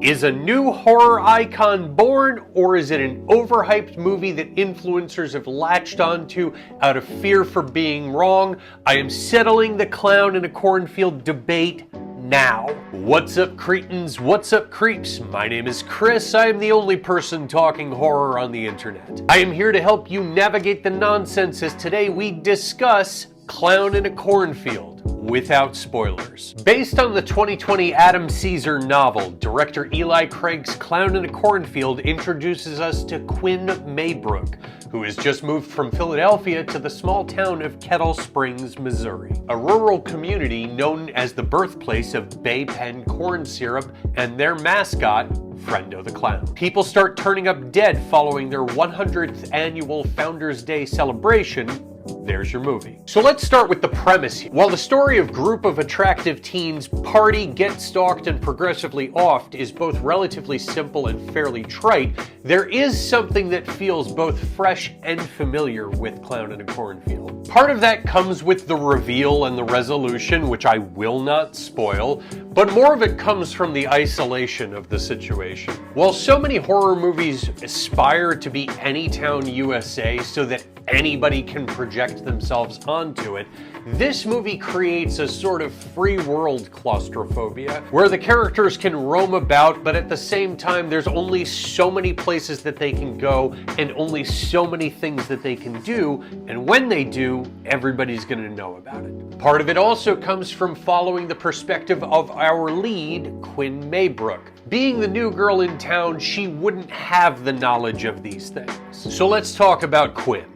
Is a new horror icon born, or is it an overhyped movie that influencers have latched onto out of fear for being wrong? I am settling the clown in a cornfield debate now. What's up, cretins? What's up, creeps? My name is Chris. I am the only person talking horror on the internet. I am here to help you navigate the nonsense as today we discuss Clown in a Cornfield, without spoilers. Based on the 2020 Adam Caesar novel, director Eli Craig's Clown in a Cornfield introduces us to Quinn Maybrook, who has just moved from Philadelphia to the small town of Kettle Springs, Missouri, a rural community known as the birthplace of Bay Pen corn syrup and their mascot, Friendo the Clown. People start turning up dead following their 100th annual Founders Day celebration. There's your movie. So let's start with the premise here. While the story of group of attractive teens party, get stalked, and progressively offed is both relatively simple and fairly trite, there is something that feels both fresh and familiar with Clown in a Cornfield. Part of that comes with the reveal and the resolution, which I will not spoil, but more of it comes from the isolation of the situation. While so many horror movies aspire to be Anytown, USA, so that anybody can project themselves onto it, this movie creates a sort of free world claustrophobia where the characters can roam about, but at the same time there's only so many places that they can go and only so many things that they can do, and when they do, everybody's gonna know about it. Part of it also comes from following the perspective of our lead, Quinn Maybrook. Being the new girl in town, she wouldn't have the knowledge of these things. So let's talk about Quinn.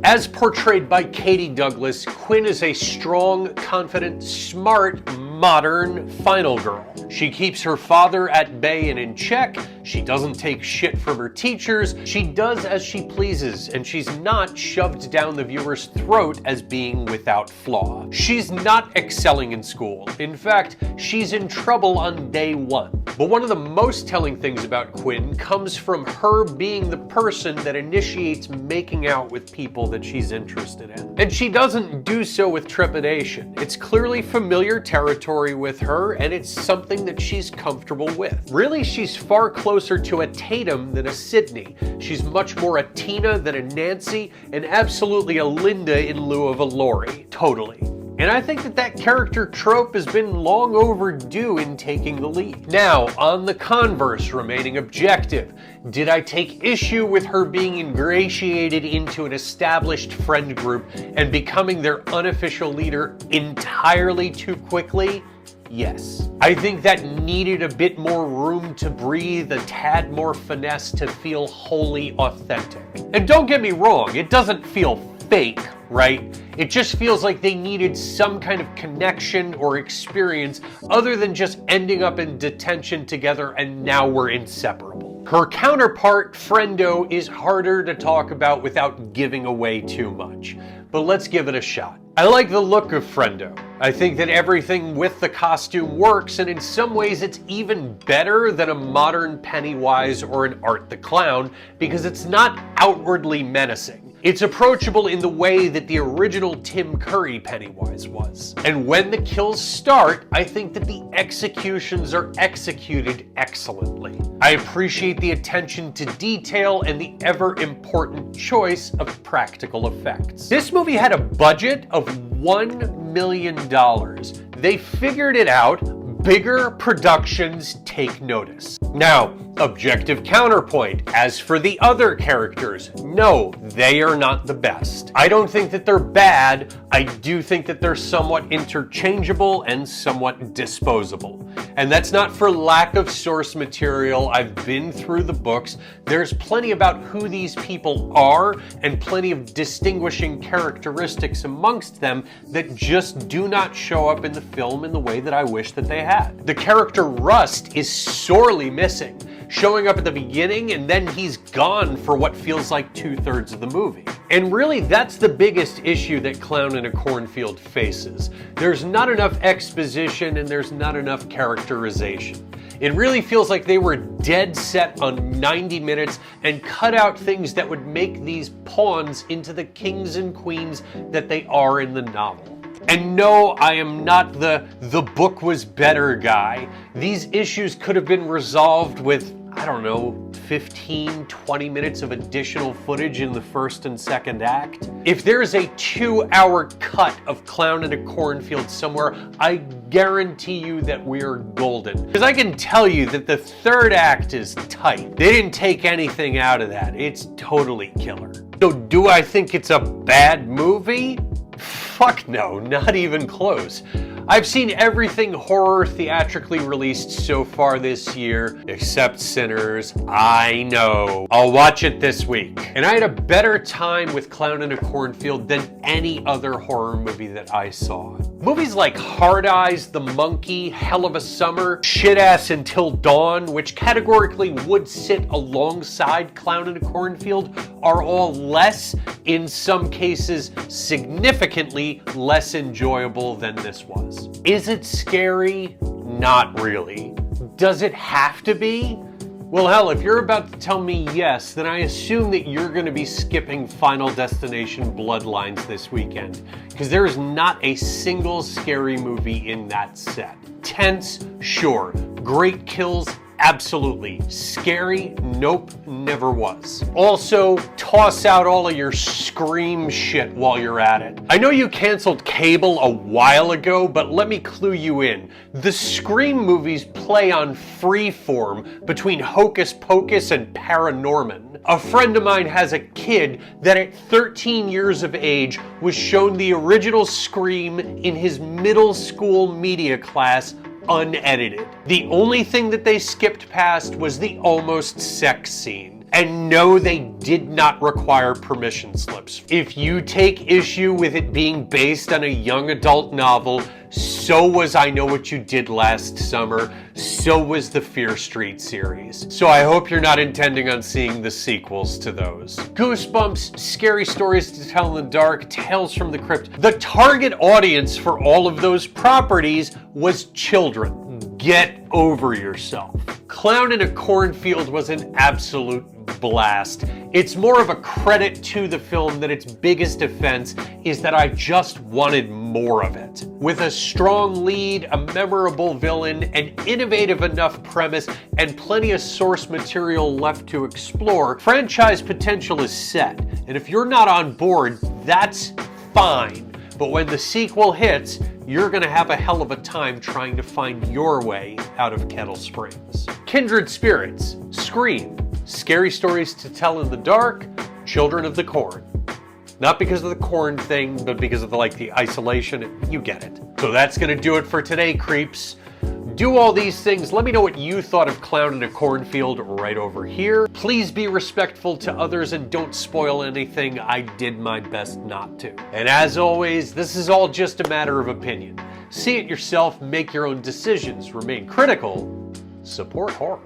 As portrayed by Katie Douglas, Quinn is a strong, confident, smart, modern final girl. She keeps her father at bay and in check. She doesn't take shit from her teachers. She does as she pleases, and she's not shoved down the viewer's throat as being without flaw. She's not excelling in school. In fact, she's in trouble on day one. But one of the most telling things about Quinn comes from her being the person that initiates making out with people that she's interested in. And she doesn't do so with trepidation. It's clearly familiar territory with her, and it's something that she's comfortable with. Really, she's far closer to a Tatum than a Sydney. She's much more a Tina than a Nancy, and absolutely a Linda in lieu of a Lori. Totally. And I think that character trope has been long overdue in taking the lead. Now, on the converse, remaining objective, did I take issue with her being ingratiated into an established friend group and becoming their unofficial leader entirely too quickly? Yes. I think that needed a bit more room to breathe, a tad more finesse to feel wholly authentic. And don't get me wrong, it doesn't feel fake, right? It just feels like they needed some kind of connection or experience other than just ending up in detention together and now we're inseparable. Her counterpart, Friendo, is harder to talk about without giving away too much, but let's give it a shot. I like the look of Friendo. I think that everything with the costume works, and in some ways it's even better than a modern Pennywise or an Art the Clown because it's not outwardly menacing. It's approachable in the way that the original Tim Curry Pennywise was. And when the kills start, I think that the executions are executed excellently. I appreciate the attention to detail and the ever-important choice of practical effects. This movie had a budget of $1 million. They figured it out. Bigger productions take notice. Now, objective counterpoint. As for the other characters, no, they are not the best. I don't think that they're bad. I do think that they're somewhat interchangeable and somewhat disposable. And that's not for lack of source material. I've been through the books. There's plenty about who these people are and plenty of distinguishing characteristics amongst them that just do not show up in the film in the way that I wish that they had. The character Rust is sorely missing, showing up at the beginning and then he's gone for what feels like 2/3 of the movie. And really, that's the biggest issue that Clown in a Cornfield faces. There's not enough exposition and there's not enough characterization. It really feels like they were dead set on 90 minutes and cut out things that would make these pawns into the kings and queens that they are in the novel. And no, I am not the book was better guy. These issues could have been resolved with, I don't know, 15, 20 minutes of additional footage in the first and second act. If there's a 2-hour cut of Clown in a Cornfield somewhere, I guarantee you that we're golden. Because I can tell you that the third act is tight. They didn't take anything out of that. It's totally killer. So do I think it's a bad movie? Fuck no, not even close. I've seen everything horror theatrically released so far this year, except Sinners. I know. I'll watch it this week. And I had a better time with Clown in a Cornfield than any other horror movie that I saw. Movies like Hard Eyes, The Monkey, Hell of a Summer, Shit Ass Until Dawn, which categorically would sit alongside Clown in a Cornfield, are all less, in some cases, significantly less enjoyable than this was. Is it scary? Not really. Does it have to be? Well, hell, if you're about to tell me yes, then I assume that you're going to be skipping Final Destination Bloodlines this weekend, because there is not a single scary movie in that set. Tense? Sure. Great kills? Absolutely. Scary? Nope, never was. Also, toss out all of your Scream shit while you're at it. I know you canceled cable a while ago, but let me clue you in. The Scream movies play on freeform between Hocus Pocus and Paranorman. A friend of mine has a kid that at 13 years of age was shown the original Scream in his middle school media class unedited. The only thing that they skipped past was the almost sex scene. And no, they did not require permission slips. If you take issue with it being based on a young adult novel, so was I Know What You Did Last Summer, so was the Fear Street series. So I hope you're not intending on seeing the sequels to those. Goosebumps, Scary Stories to Tell in the Dark, Tales from the Crypt. The target audience for all of those properties was children. Get over yourself. Clown in a Cornfield was an absolute blast. It's more of a credit to the film that its biggest offense is that I just wanted more of it. With a strong lead, a memorable villain, an innovative enough premise, and plenty of source material left to explore, franchise potential is set. And if you're not on board, that's fine. But when the sequel hits, you're gonna have a hell of a time trying to find your way out of Kettle Springs. Kindred Spirits, Scream, Scary Stories to Tell in the Dark, Children of the Corn. Not because of the corn thing, but because of the isolation. You get it. So that's gonna do it for today, creeps. Do all these things. Let me know what you thought of Clown in a Cornfield right over here. Please be respectful to others and don't spoil anything. I did my best not to. And as always, this is all just a matter of opinion. See it yourself, make your own decisions, remain critical, support horror.